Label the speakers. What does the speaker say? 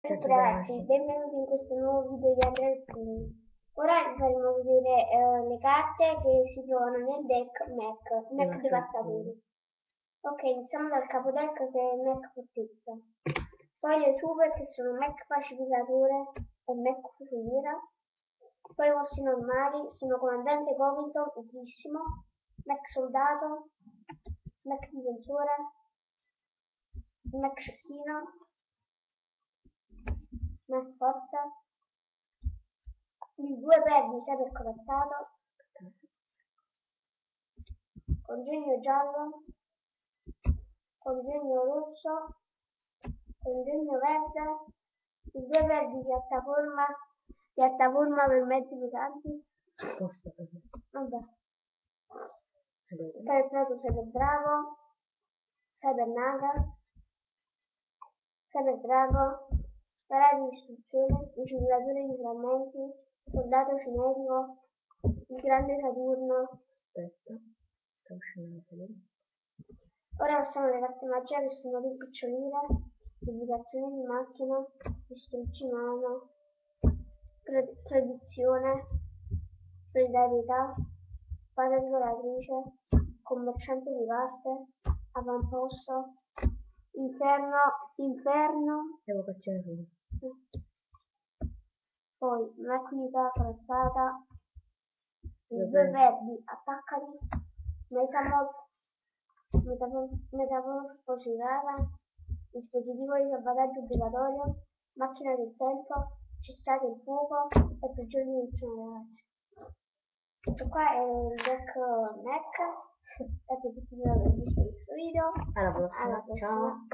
Speaker 1: Ciao ragazzi, benvenuti in questo nuovo video di Andrea Alpini. Ora vi faremo vedere le carte che si trovano nel deck Mech Devastatori. Ok, iniziamo dal capodeck che è Mech Fortezza. Poi le super che sono Mech Pacificatore e Mech Fusoliera. Poi i vostri normali sono Comandante Covington, utilissimo, Mech Soldato, Mech Difensore, Mech Cecchino, Mech Forza, il 2 verdi sempre corazzato, congegno giallo, congegno rosso, congegno verde, il 2 verdi piattaforma per mezzi pesanti, vabbè, Cyberprato Cyber Drago, Cyber Naga, Cyber Drago, Sfera di distruzione, riciclatore di frammenti, soldato cinetico, il grande Saturno.
Speaker 2: Aspetta, sta uscendo fuori.
Speaker 1: Ora passiamo alle carte magia che sono rimpicciolire, duplicazione di macchina, distruggi mano, tradizione, solidarietà, spada rivelatrice, commerciante di carte, avamposto, inferno,
Speaker 2: Evocazione fuori.
Speaker 1: poi un'unità corazzata, i 2 verdi, attaccati, metamorfosi rara, dispositivo di salvataggio obbligatorio, macchina del tempo, cessate il fuoco e prigione dimensionale, ragazzi. Questo qua è il deck Mech. Grazie a tutti per aver visto questo video.
Speaker 2: Alla prossima.
Speaker 1: Alla prossima.
Speaker 2: Ciao.